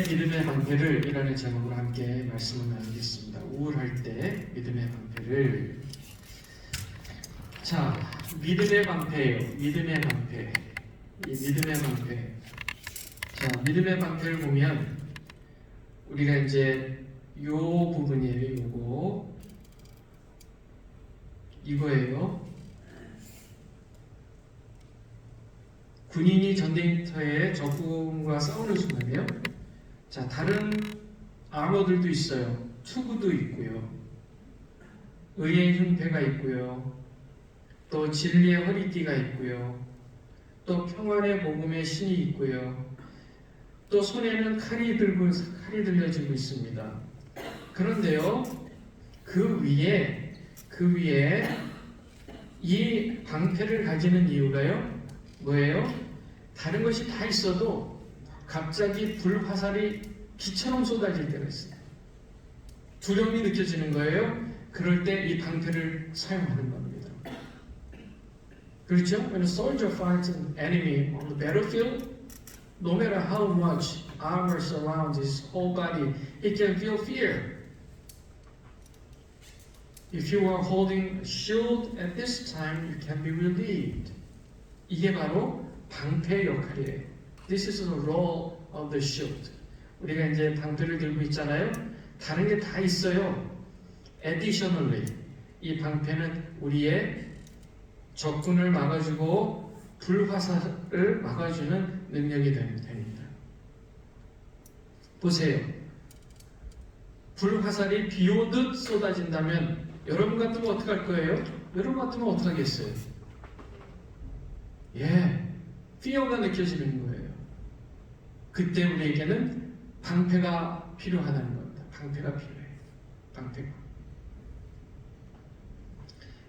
믿음의 방패를 이라는 제목으로 함께 말씀을 나누겠습니다. 우울할 때 믿음의 방패를. 자, 믿음의 방패예요. 믿음의 방패. 이 믿음의 방패. 자, 믿음의 방패를 보면 우리가 이제 요 부분이에요. 이거예요. 군인이 전쟁터에 적군과 싸우는 순간이에요. 자, 다른 아머들도 있어요. 투구도 있고요. 의의 흉패가 있고요. 또 진리의 허리띠가 있고요. 또 평안의 복음의 신이 있고요. 또 손에는 칼이 들려지고 있습니다. 그런데요, 그 위에 이 방패를 가지는 이유가요, 뭐예요? 다른 것이 다 있어도 갑자기 불화살이 비처럼 쏟아질 때가 있어요. 두려움이 느껴지는 거예요. 그럴 때 이 방패를 사용하는 겁니다. 그렇죠? When a soldier fights an enemy on the battlefield, no matter how much armor surrounds his whole body, he can feel fear. If you are holding a shield at this time, you can be relieved. 이게 바로 방패의 역할이에요. This is the role of the shield. 우리가 이제 방패를 들고 있잖아요. 다른 게 다 있어요. Additionally, 이 방패는 우리의 적군을 막아주고 불화살을 막아주는 능력이 됩니다. 보세요. 불화살이 비오듯 쏟아진다면 여러분 같으면 어떻게 할 거예요? 여러분 같으면 어떻게 하겠어요? fear가 느껴지는 거예요. 그때 우리에게는 방패가 필요하다는 겁니다. 방패가 필요해요. 방패가.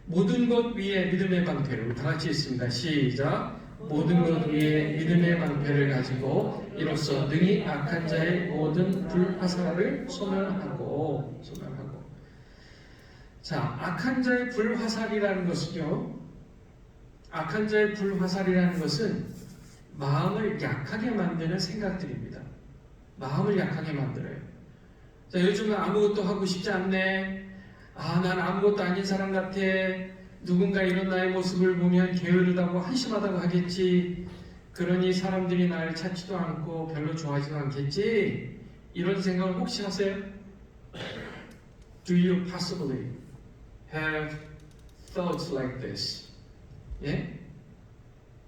모든 것 위에 믿음의 방패를 다 같이 있습니다. 시작. 모든 것 위에 믿음의 방패를 가지고 이로써 능히 악한 자의 모든 불화살을 소멸하고. 자, 악한 자의 불화살이라는 것은요, 악한 자의 불화살이라는 것은 마음을 약하게 만드는 생각들입니다. 마음을 약하게 만들어요. 자, 요즘은 아무것도 하고 싶지 않네. 난 아무것도 아닌 사람 같아. 누군가 이런 나의 모습을 보면 게으르다고 한심하다고 하겠지. 그러니 사람들이 나를 찾지도 않고 별로 좋아하지도 않겠지. 이런 생각을 혹시 하세요? Do you possibly have thoughts like this?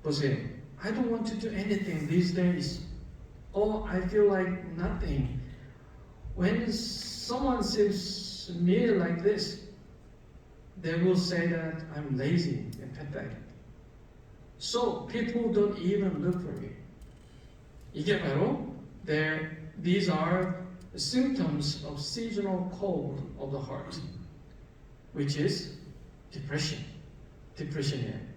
보세요. I don't want to do anything these days. I feel like nothing. When someone sees me like this, they will say that I'm lazy and pathetic. So people don't even look for me. 이게 바로 these are symptoms of seasonal cold of the heart, which is depression. depression이에요.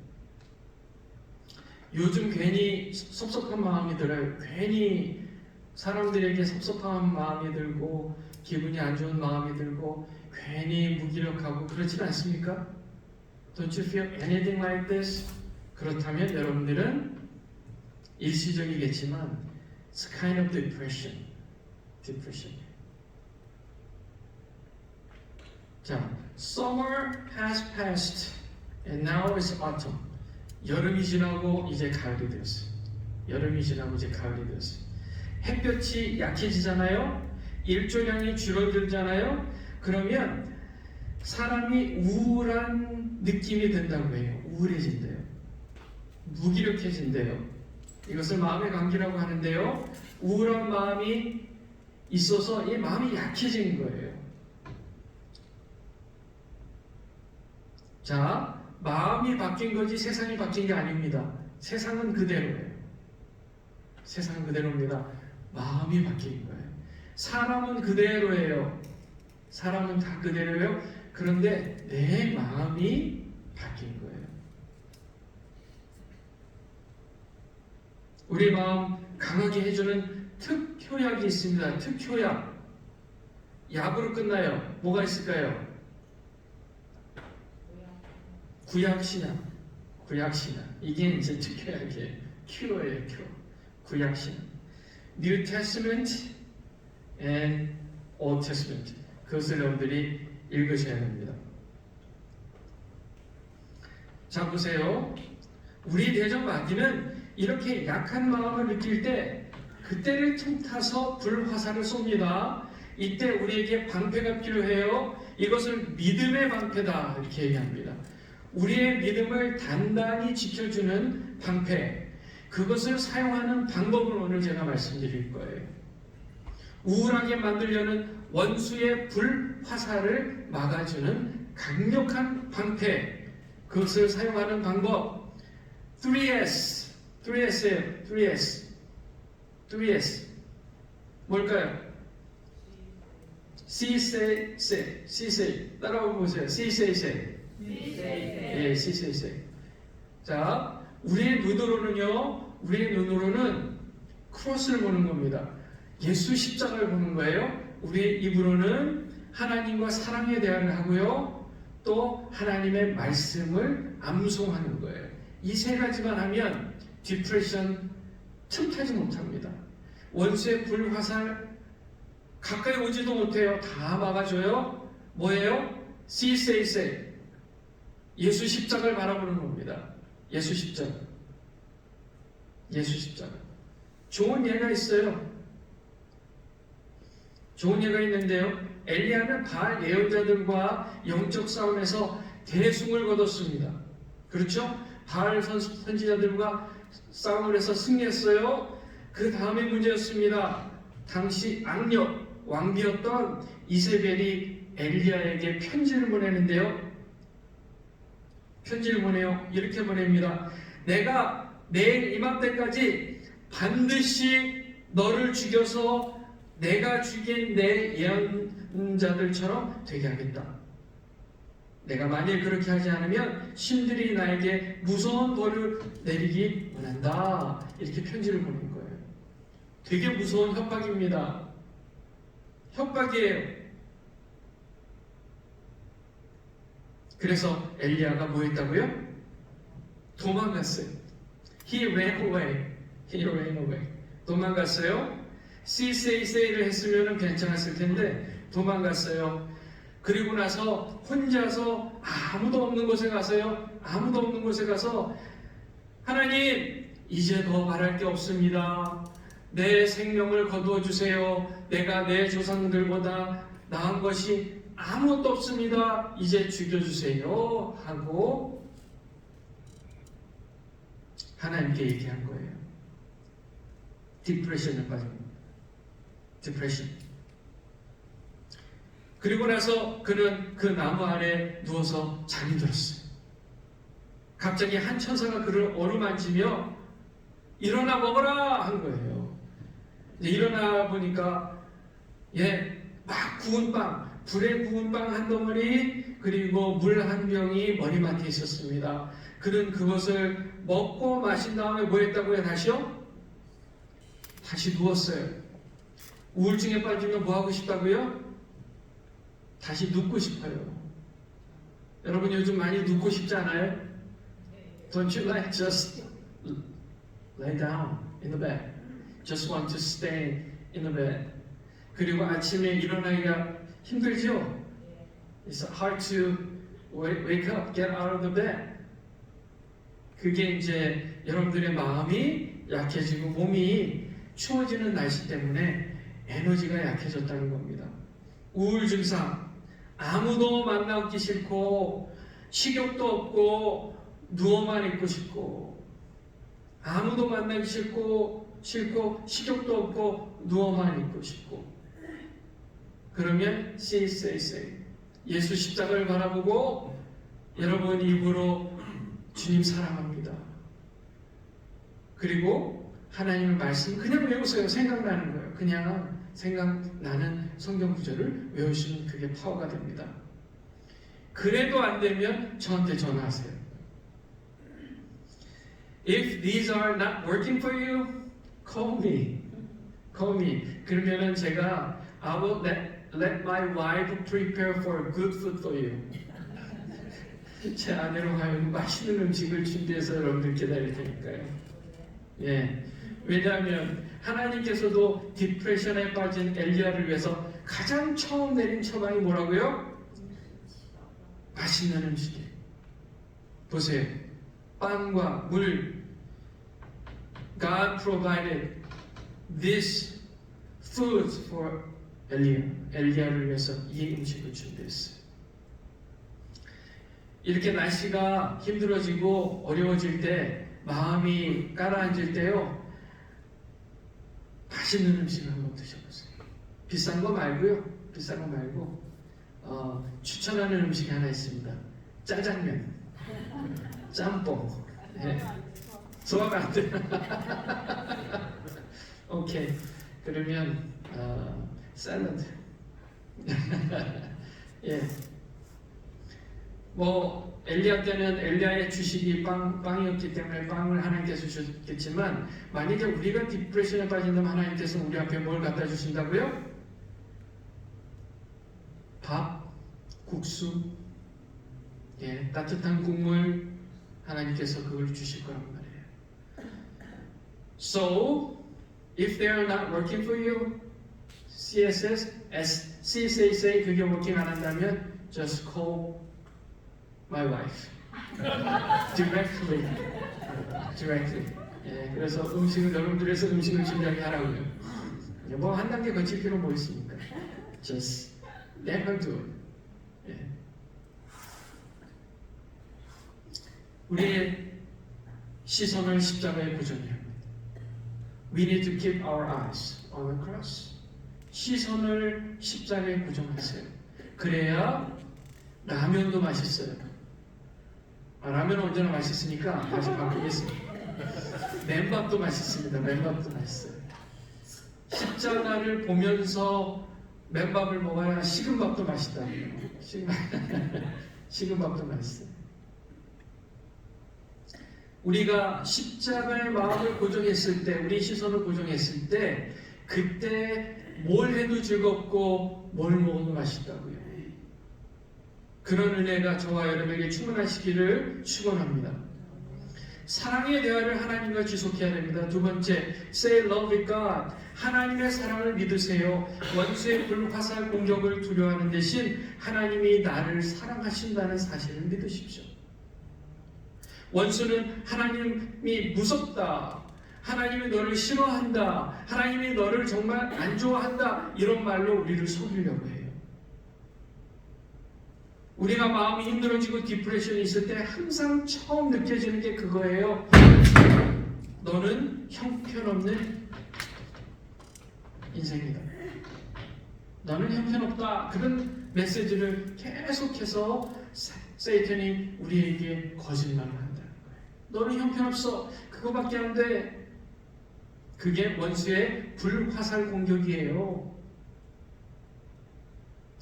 요즘 괜히 섭섭한 마음이 들어요. 괜히 사람들에게 섭섭한 마음이 들고 기분이 안 좋은 마음이 들고 괜히 무기력하고 그렇지 않습니까? Don't you feel anything like this? 그렇다면 여러분들은 일시적이겠지만 it's kind of depression. 자, summer has passed and now it's autumn. 여름이 지나고 이제 가을이 되었어요. 햇볕이 약해지잖아요. 일조량이 줄어들잖아요. 그러면 사람이 우울한 느낌이 든다고 해요. 우울해진대요. 무기력해진대요. 이것을 마음의 감기라고 하는데요. 우울한 마음이 있어서 이 마음이 약해진 거예요. 자, 마음이 바뀐 거지 세상이 바뀐 게 아닙니다. 세상은 그대로예요. 마음이 바뀐 거예요. 사람은 그대로예요. 사람은 다 그대로예요. 그런데 내 마음이 바뀐 거예요. 우리 마음 강하게 해주는 특효약이 있습니다. 특효약. 약으로 끝나요. 뭐가 있을까요? 구약신약. 이게 이제 특효약이에요. 큐어예요. 구약신약. New Testament and Old Testament. 그것을 여러분들이 읽으셔야 됩니다. 자, 보세요. 우리 대적 마귀는 이렇게 약한 마음을 느낄 때 그때를 틈타서 불화살을 쏩니다. 이때 우리에게 방패가 필요해요. 이것을 믿음의 방패다 이렇게 얘기합니다. 우리의 믿음을 단단히 지켜주는 방패, 그것을 사용하는 방법을 오늘 제가 말씀드릴 거예요. 우울하게 만들려는 원수의 불화살을 막아주는 강력한 방패, 그것을 사용하는 방법 3S, 3S예요. 3S 뭘까요? C say 따라와 보세요. C say. 예, C say. 자, 우리의 눈으로는 크로스를 보는 겁니다. 예수 십자가를 보는 거예요. 우리의 입으로는 하나님과 사랑의 대화를 하고요. 또 하나님의 말씀을 암송하는 거예요. 이 세 가지만 하면 디프레션 틈타지 못합니다. 원수의 불화살 가까이 오지도 못해요. 다 막아줘요. 뭐예요? See, say. 예수 십자가를 바라보는 겁니다. 예수 십자가. 좋은 예가 있어요. 좋은 예가 있는데요. 엘리야는 바알 예언자들과 영적 싸움에서 대승을 거뒀습니다. 그렇죠? 바알 선지자들과 싸움을 해서 승리했어요. 그 다음에 문제였습니다. 당시 악력 왕비였던 이세벨이 엘리야에게 편지를 보내는데요. 편지를 보내요. 이렇게 보냅니다. 내가 내일 이맘때까지 반드시 너를 죽여서 내가 죽인 내 예언자들처럼 되게 하겠다. 내가 만일 그렇게 하지 않으면 신들이 나에게 무서운 벌을 내리기 원한다. 이렇게 편지를 보낸 거예요. 되게 무서운 협박입니다. 협박이에요. 그래서 엘리야가 뭐 했다고요? 도망갔어요. He ran away. 도망갔어요. See, say를 했으면 괜찮았을 텐데 도망갔어요. 그리고 나서 혼자서 아무도 없는 곳에 가서요. 하나님, 이제 더 바랄 게 없습니다. 내 생명을 거두어 주세요. 내가 내 조상들보다 나은 것이 아무것도 없습니다. 이제 죽여주세요. 하고 하나님께 얘기한 거예요. 디프레션에 빠집니다. 디프레션. 그리고 나서 그는 그 나무 아래 누워서 잠이 들었어요. 갑자기 한 천사가 그를 어루만지며 일어나 먹어라 한 거예요. 이제 일어나 보니까 막 구운 빵, 불에 구운 빵 한 덩어리 그리고 물 한 병이 머리맡에 있었습니다. 그는 그것을 먹고 마신 다음에 뭐 했다고요? 다시 누웠어요. 우울증에 빠지면 뭐 하고 싶다고요? 다시 눕고 싶어요. 여러분 요즘 많이 눕고 싶지 않아요? Don't you like just lay down in the bed? Just want to stay in the bed. 그리고 아침에 일어나기가 힘들죠? It's hard to wake up, get out of the bed. 그게 이제 여러분들의 마음이 약해지고 몸이 추워지는 날씨 때문에 에너지가 약해졌다는 겁니다. 우울 증상, 아무도 만나기 싫고 식욕도 없고 누워만 있고 싶고 아무도 만나기 싫고 식욕도 없고 누워만 있고 싶고 그러면 say 예수 십자가를 바라보고 여러분 입으로 주님 사랑합니다. 그리고 하나님의 말씀 그냥 외우세요. 생각나는 거예요. 그냥 생각나는 성경 구절을 외우시면 그게 파워가 됩니다. 그래도 안 되면 저한테 전화하세요. If these are not working for you, call me. 그러면은 제가 I will let my wife prepare for good food for you. 제 아내로 하여금 맛있는 음식을 준비해서 여러분들 기다릴 테니까요. 왜냐하면 하나님께서도 디프레션에 빠진 엘리야를 위해서 가장 처음 내린 처방이 뭐라고요? 맛있는 음식이에요. 보세요. 빵과 물. God provided this food for 엘리야를 위해서 이 음식을 준비했어요. 이렇게 날씨가 힘들어지고 어려워질 때, 마음이 가라앉을 때요, 맛있는 음식을 한번 드셔보세요. 비싼 거 말고요. 비싼 거 말고 추천하는 음식이 하나 있습니다. 짜장면, 짬뽕. 네. 소화가 안 돼요. 오케이. 그러면 샐러드. 예. 뭐 엘리야 때는 엘리야의 주식이 빵이었기 때문에 빵을 하나님께서 주셨겠지만, 만약에 우리가 디프레션에 빠진다면 하나님께서 우리 앞에 뭘 갖다 주신다고요? 밥, 국수, 예, 따뜻한 국물, 하나님께서 그걸 주실 거란 말이에요. So, if they are not working for you, CSA 그게 working 안 한다면 just call my wife directly. 예, 그래서 여러분들에서 음식을 준비하게 하라고요. 뭐 한 단계 거칠 필요 뭐 있습니까? Just let her do it. 예. 우리의 시선을 십자가에 고정해야 합니다. We need to keep our eyes on the cross. 시선을 십자가에 고정하세요. 그래야 라면도 맛있어요. 라면은 언제나 맛있으니까 다시 바꾸겠습니다. 맨밥도 맛있습니다. 맨밥도 맛있어요. 십자가를 보면서 맨밥을 먹어야 식은 밥도 맛있다. 식은 밥도 맛있어요. 우리가 십자가의 마음을 고정했을 때, 우리 시선을 고정했을 때, 그때 뭘 해도 즐겁고 뭘 먹어도 맛있다고요. 그런 은혜가 저와 여러분에게 충만하시기를 축원합니다. 사랑의 대화를 하나님과 지속해야 됩니다. 두 번째, say love with God. 하나님의 사랑을 믿으세요. 원수의 불화살 공격을 두려워하는 대신 하나님이 나를 사랑하신다는 사실을 믿으십시오. 원수는 하나님이 무섭다, 하나님이 너를 싫어한다, 하나님이 너를 정말 안 좋아한다, 이런 말로 우리를 속이려고 해요. 우리가 마음이 힘들어지고 디프레션이 있을 때 항상 처음 느껴지는 게 그거예요. 너는 형편없는 인생이다. 너는 형편없다. 그런 메시지를 계속해서 세이탄이 우리에게 거짓말을 한다는 거예요. 너는 형편없어. 그거밖에 안 돼. 그게 원수의 불화살 공격이에요.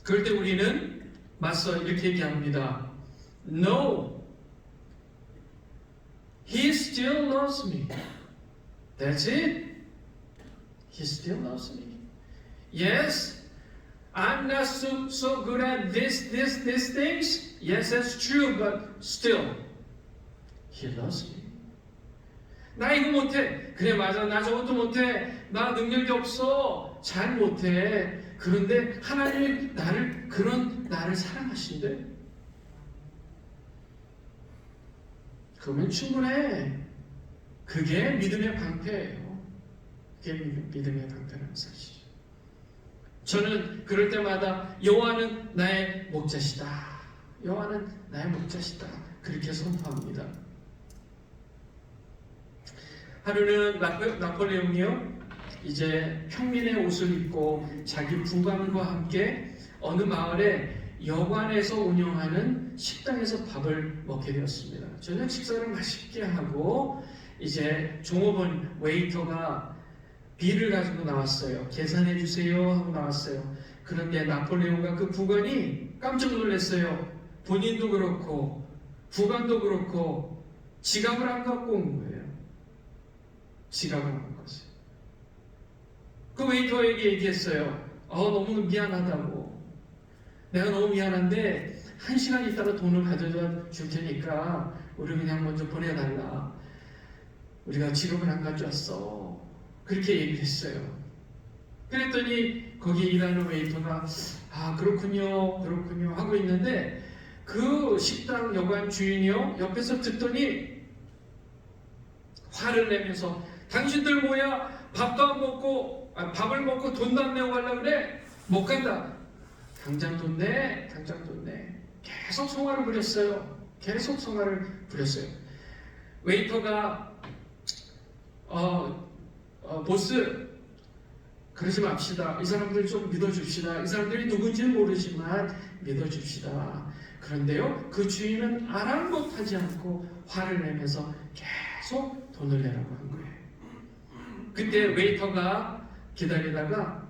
그럴 때 우리는 맞서 이렇게 얘기합니다. No, He still loves me. That's it. He still loves me. Yes, I'm not so good at these things. Yes, that's true, but still, He loves me. 나 이거 못해. 그래, 맞아. 나 저것도 못해. 나 능력이 없어. 잘 못해. 그런데 하나님이 나를 사랑하신대. 그러면 충분해. 그게 믿음의 방패예요. 그게 믿음의 방패라는 사실이죠. 저는 그럴 때마다 여호와는 나의 목자시다. 여호와는 나의 목자시다. 그렇게 선포합니다. 하루는 나폴레옹이요, 이제 평민의 옷을 입고 자기 부관과 함께 어느 마을에 여관에서 운영하는 식당에서 밥을 먹게 되었습니다. 저녁 식사를 맛있게 하고 이제 종업원 웨이터가 비를 가지고 나왔어요. 계산해 주세요 하고 나왔어요. 그런데 나폴레옹과 그 부관이 깜짝 놀랐어요. 본인도 그렇고 부관도 그렇고 지갑을 안 갖고 온 거예요. 지갑을 안 갖고 왔어요. 그 웨이터에게 얘기했어요. 너무 미안하다고. 내가 너무 미안한데 1시간 있다가 돈을 가져다 줄 테니까 우리 그냥 먼저 보내달라. 우리가 지갑을 안 가져왔어. 그렇게 얘기를 했어요. 그랬더니 거기 일하는 웨이터가 그렇군요 하고 있는데 그 식당 여관 주인이요 옆에서 듣더니 화를 내면서 당신들 뭐야 밥도 안 먹고 밥을 먹고 돈도 안 내고 가려고 그래? 못 간다. 당장 돈 내. 계속 성화를 부렸어요. 웨이터가 보스 그러지 맙시다. 이 사람들 좀 믿어줍시다. 이 사람들이 누군지는 모르지만 믿어줍시다. 그런데요, 그 주인은 아랑곳하지 않고 화를 내면서 계속 돈을 내라고 한 거예요. 그때 웨이터가 기다리다가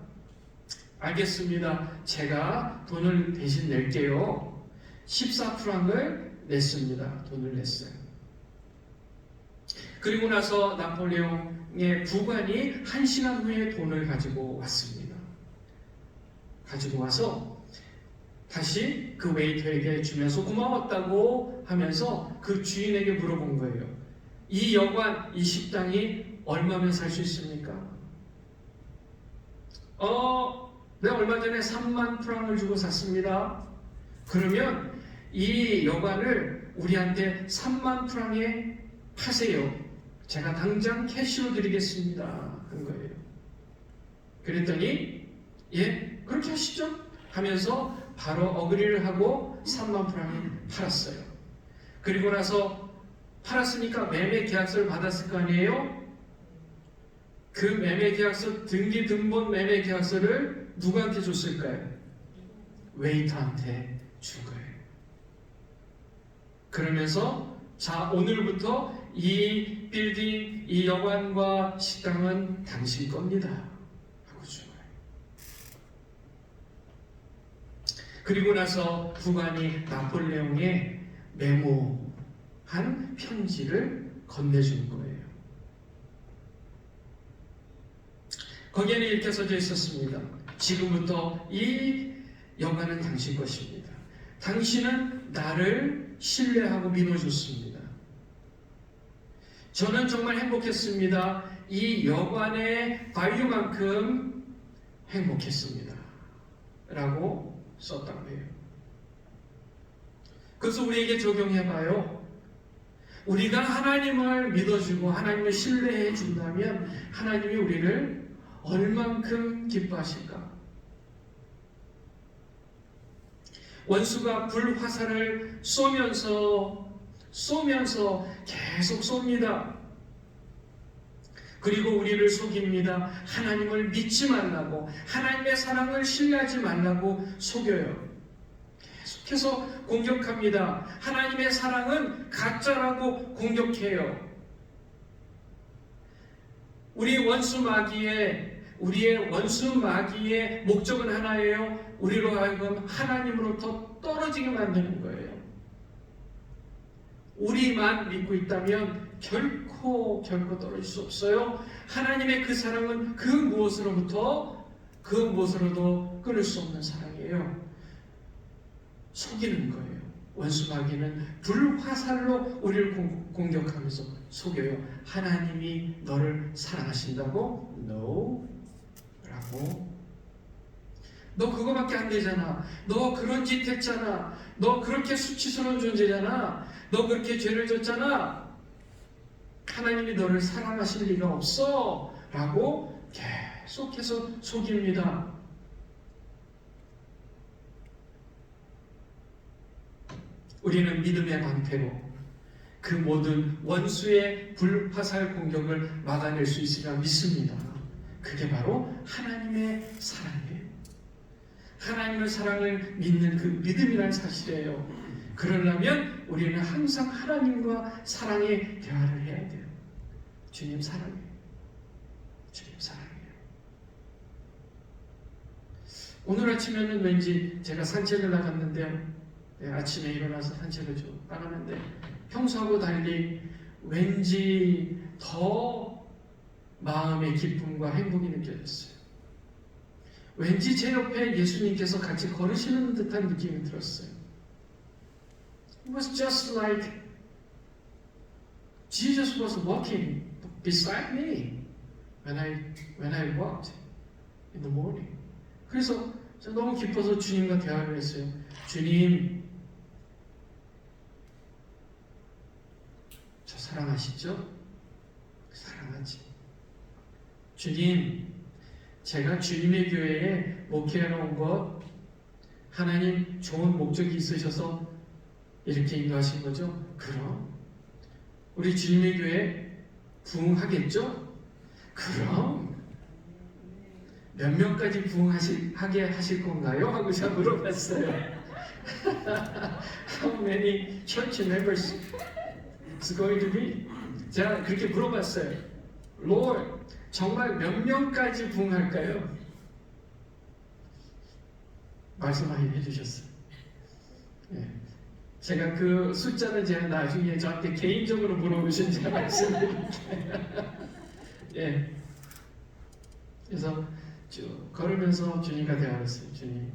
알겠습니다. 제가 돈을 대신 낼게요. 14프랑을 냈습니다. 돈을 냈어요. 그리고 나서 나폴레옹의 부관이 1시간 후에 돈을 가지고 왔습니다. 가지고 와서 다시 그 웨이터에게 주면서 고마웠다고 하면서 그 주인에게 물어본 거예요. 이 여관, 이 식당이 얼마면 살 수 있습니까? 내가 얼마 전에 3만 프랑을 주고 샀습니다. 그러면 이 여관을 우리한테 3만 프랑에 파세요. 제가 당장 캐시로 드리겠습니다. 한 거예요. 그랬더니 예, 그렇게 하시죠. 하면서 바로 어그리를 하고 3만 프랑에 팔았어요. 그리고 나서 팔았으니까 매매 계약서를 받았을 거 아니에요? 그 매매 계약서, 등기 등본 매매 계약서를 누구한테 줬을까요? 웨이터한테 준 거예요. 그러면서 자, 오늘부터 이 빌딩, 이 여관과 식당은 당신 겁니다. 하고 준 거예요. 그리고 나서 부관이 나폴레옹에 메모한 편지를 건네준 거예요. 거기에는 이렇게 써져 있었습니다. 지금부터 이 여관은 당신 것입니다. 당신은 나를 신뢰하고 믿어줬습니다. 저는 정말 행복했습니다. 이 여관의 밸류만큼 행복했습니다. 라고 썼다고 해요. 그래서 우리에게 적용해봐요. 우리가 하나님을 믿어주고 하나님을 신뢰해 준다면 하나님이 우리를 얼만큼 기뻐하실까? 원수가 불화살을 쏘면서 계속 쏩니다. 그리고 우리를 속입니다. 하나님을 믿지 말라고, 하나님의 사랑을 신뢰하지 말라고 속여요. 계속해서 공격합니다. 하나님의 사랑은 가짜라고 공격해요. 우리의 원수 마귀의 목적은 하나예요. 우리로 하여금 하나님으로부터 떨어지게 만드는 거예요. 우리만 믿고 있다면 결코 떨어질 수 없어요. 하나님의 그 사랑은 그 무엇으로도 끊을 수 없는 사랑이에요. 속이는 거예요. 원수 마귀는 불화살로 우리를 공격하면서 속여요. 하나님이 너를 사랑하신다고? No. 라고. 너 그거밖에 안 되잖아. 너 그런 짓 했잖아. 너 그렇게 수치스러운 존재잖아. 너 그렇게 죄를 졌잖아. 하나님이 너를 사랑하실 리가 없어. 라고 계속해서 속입니다. 우리는 믿음의 방패로 그 모든 원수의 불화살 공격을 막아낼 수 있으리라 믿습니다. 그게 바로 하나님의 사랑이에요. 하나님의 사랑을 믿는 그 믿음이라는 사실이에요. 그러려면 우리는 항상 하나님과 사랑의 대화를 해야 돼요. 주님 사랑해요. 주님 사랑해요. 오늘 아침에는 왠지 제가 산책을 나갔는데요. 아침에 일어나서 산책을 좀 나가는데 평소하고 달리 왠지 더 마음의 기쁨과 행복이 느껴졌어요. 왠지 제 옆에 예수님께서 같이 걸으시는 듯한 느낌이 들었어요. It was just like Jesus was walking beside me. when I walked in the morning. 그래서 저 너무 기뻐서 주님과 대화를 했어요. 주님, 저 사랑하시죠? 사랑하지. 주님, 제가 주님의 교회에 목회하러 온 것 하나님 좋은 목적이 있으셔서 이렇게 인도하신 거죠? 그럼 우리 주님의 교회 부흥하겠죠? 그럼 몇 명까지 부흥하게 하실 건가요? 하고 제가 물어봤어요. How many church members is going to be? 제가 그렇게 물어봤어요. Lord, 정말 몇 명까지 부흥할까요? 말씀하게 해주셨어요. 예. 제가 그 숫자는 제가 나중에 저한테 개인적으로 물어보신 제가 말씀드릴게요. 예. 그래서 쭉 걸으면서 주님과 대화했어요. 주님,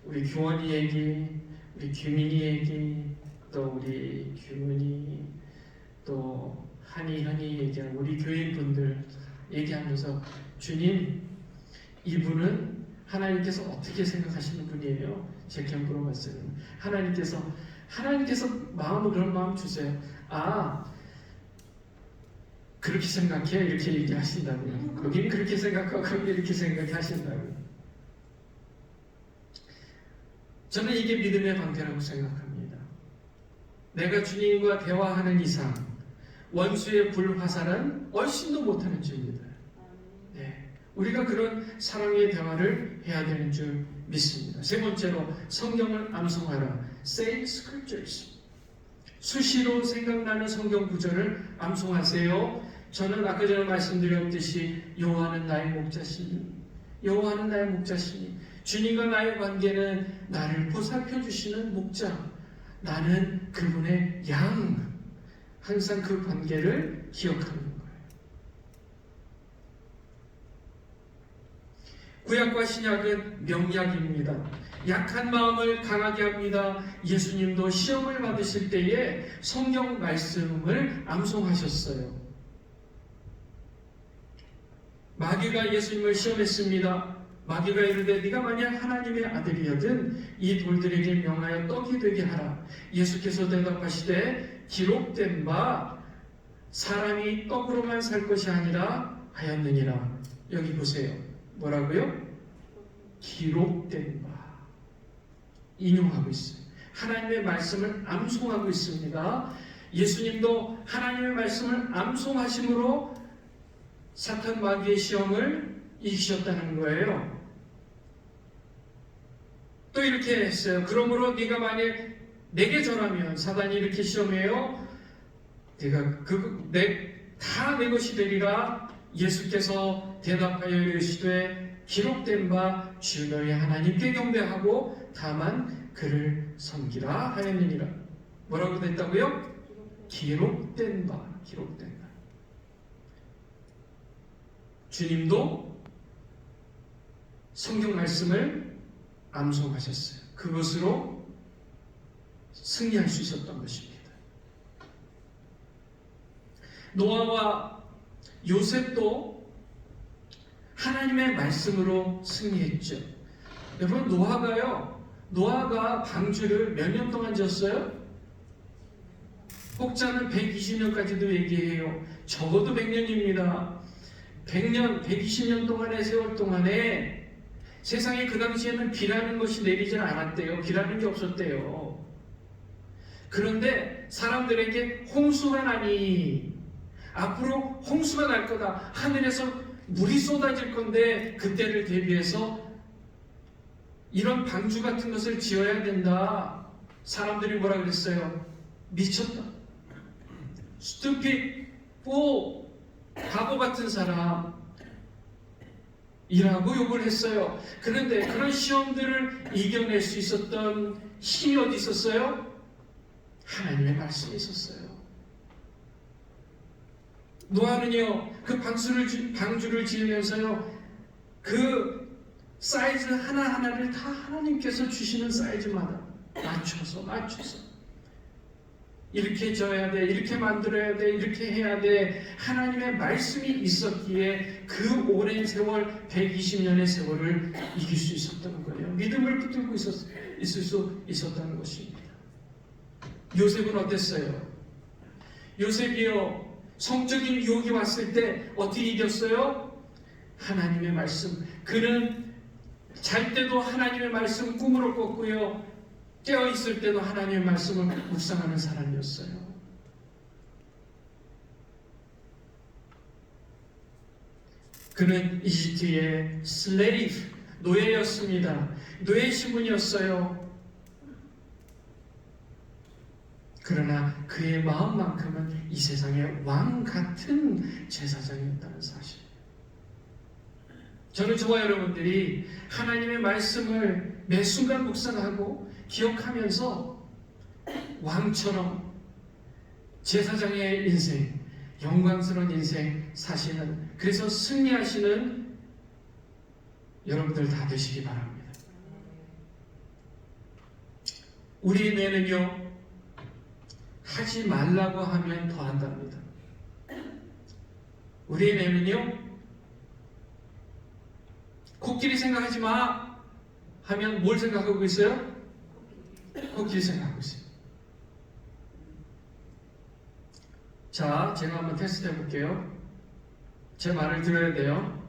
우리 규원이 얘기, 우리 규민이 얘기, 또 우리 규문이, 또 한이, 현이 얘기하는 우리 교인분들 얘기하면서 주님, 이분은 하나님께서 어떻게 생각하시는 분이에요? 제가 물어봤어요. 하나님께서 마음을 그런 마음 주세요. 그렇게 생각해? 이렇게 얘기하신다고요. 거기는 그렇게 생각하고 거기는 이렇게 생각하신다고요. 저는 이게 믿음의 방패라고 생각합니다. 내가 주님과 대화하는 이상 원수의 불화살은 얼씬도 못하는 줄입니다. 네, 우리가 그런 사랑의 대화를 해야 되는 줄 믿습니다. 세 번째로 성경을 암송하라. Say scriptures. 수시로 생각나는 성경 구절을 암송하세요. 저는 아까 전에 말씀드렸듯이 여호와는 나의 목자시니, 여호와는 나의 목자시니, 주님과 나의 관계는 나를 보살펴 주시는 목자, 나는 그분의 양. 항상 그 관계를 기억하는 거예요. 구약과 신약은 명약입니다. 약한 마음을 강하게 합니다. 예수님도 시험을 받으실 때에 성경 말씀을 암송하셨어요. 마귀가 예수님을 시험했습니다. 마귀가 이르되 네가 만약 하나님의 아들이거든 이 돌들에게 명하여 떡이 되게 하라. 예수께서 대답하시되 기록된 바 사람이 떡으로만 살 것이 아니라 하였느니라. 여기 보세요. 뭐라고요? 기록된 바. 인용하고 있어요. 하나님의 말씀을 암송하고 있습니다. 예수님도 하나님의 말씀을 암송하심으로 사탄 마귀의 시험을 이기셨다는 거예요. 또 이렇게 했어요. 그러므로 네가 만약 내게 절하면, 사단이 이렇게 시험해요. 네가 다 내 것이 되리라. 예수께서 대답하여 이르시되 기록된 바 주 너희 하나님께 경배하고 다만 그를 섬기라 하였느니라. 뭐라고 됐다고요? 기록된 바. 주님도 성경 말씀을 암송하셨어요. 그것으로 승리할 수 있었던 것입니다. 노아와 요셉도 하나님의 말씀으로 승리했죠. 여러분, 노아가 방주를 몇 년 동안 지었어요? 혹자는 120년까지도 얘기해요. 적어도 100년입니다. 100년, 120년 동안의 세월 동안에 세상에 그 당시에는 비라는 것이 내리지 않았대요. 비라는 게 없었대요. 그런데 사람들에게 홍수가 나니, 앞으로 홍수가 날 거다, 하늘에서 물이 쏟아질 건데 그때를 대비해서 이런 방주 같은 것을 지어야 된다. 사람들이 뭐라 그랬어요? 미쳤다, stupid, fool, 바보 같은 사람 이라고 욕을 했어요. 그런데 그런 시험들을 이겨낼 수 있었던 힘이 어디 있었어요? 하나님의 말씀이 있었어요. 노아는요, 그 방주를 지으면서요, 그 사이즈 하나하나를 다 하나님께서 주시는 사이즈마다 맞춰서 이렇게 져야 돼, 이렇게 만들어야 돼, 이렇게 해야 돼. 하나님의 말씀이 있었기에 그 오랜 세월, 120년의 세월을 이길 수 있었던 거예요. 믿음을 붙들고 있을 수 있었다는 것입니다. 요셉은 어땠어요? 요셉이요, 성적인 유혹이 왔을 때 어떻게 이겼어요? 하나님의 말씀. 그는 잘 때도 하나님의 말씀 꿈으로 꿨고요, 깨어 있을 때도 하나님의 말씀을 묵상하는 사람이었어요. 그는 이집트의 슬레이브, 노예였습니다. 노예 신분이었어요. 그러나 그의 마음만큼은 이 세상의 왕 같은 제사장이었다는 사실. 저는 저와 여러분들이 하나님의 말씀을 매 순간 묵상하고 기억하면서 왕처럼 제사장의 인생, 영광스러운 인생 사시는, 그래서 승리하시는 여러분들 다 되시기 바랍니다. 우리 뇌는요, 하지 말라고 하면 더 한답니다. 우리 뇌는요, 코끼리 생각하지 마 하면 뭘 생각하고 있어요? 코끼리 생각하고 있어요. 자, 제가 한번 테스트 해볼게요. 제 말을 들어야 돼요.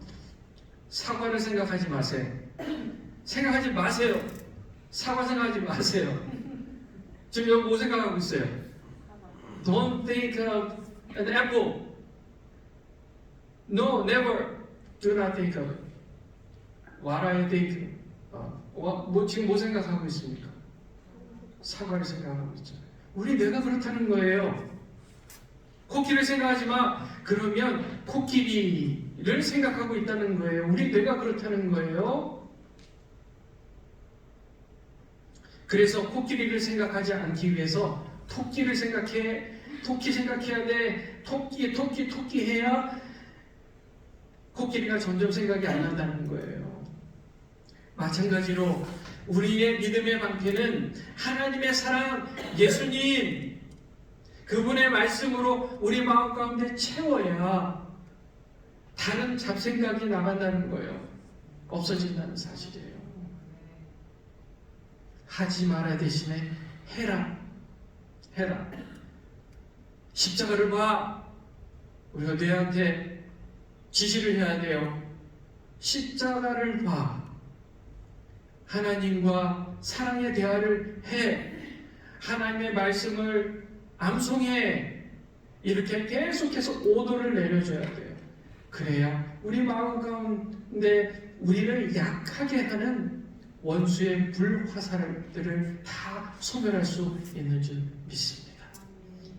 사과를 생각하지 마세요. 생각하지 마세요. 사과 생각하지 마세요. 지금 여기 뭐 생각하고 있어요? Don't think of an apple. No, never. Do not think of it. What are you thinking? 지금 뭐 생각하고 있습니까? 사과를 생각하고 있잖아요. 우리 뇌가 그렇다는 거예요. 코끼리를 생각하지 마. 그러면 코끼리를 생각하고 있다는 거예요. 우리 뇌가 그렇다는 거예요. 그래서 코끼리를 생각하지 않기 위해서 토끼를 생각해. 토끼 생각해야 돼. 토끼 해야 코끼리가 점점 생각이 안 난다는 거예요. 마찬가지로 우리의 믿음의 방패는 하나님의 사랑, 예수님, 그분의 말씀으로 우리 마음 가운데 채워야 다른 잡생각이 나간다는 거예요. 없어진다는 사실이에요. 하지 마라 대신에 해라. 십자가를 봐. 우리가 뇌한테 지시를 해야 돼요. 십자가를 봐. 하나님과 사랑의 대화를 해. 하나님의 말씀을 암송해. 이렇게 계속해서 오도를 내려줘야 돼요. 그래야 우리 마음 가운데 우리를 약하게 하는 원수의 불화살들을 다 소멸할 수 있는 줄 믿습니다.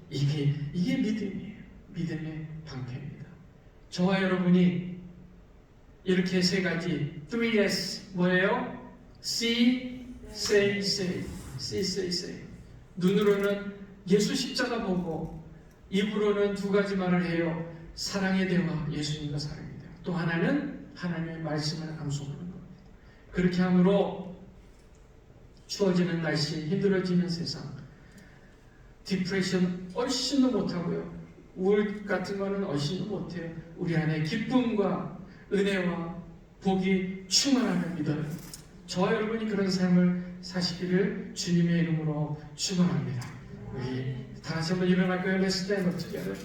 이게 믿음이에요. 믿음의 방패입니다. 저와 여러분이 이렇게 세 가지 3S 뭐예요? See, say. 눈으로는 예수 십자가 보고 입으로는 두 가지 말을 해요. 사랑의 대화, 예수님과 사랑의 대화. 또 하나는 하나님의 말씀을 암송하는 겁니다. 그렇게 함으로 추워지는 날씨, 힘들어지는 세상, 디프레션 훨씬 더 못하고요. 우울 같은 거는 훨씬 더 못해요. 우리 안에 기쁨과 은혜와 복이 충만함을 믿어요. 저와 여러분이 그런 삶을 사시기를 주님의 이름으로 축원합니다. 우리 다 같이 한번 일어날까요? Let's stand up together.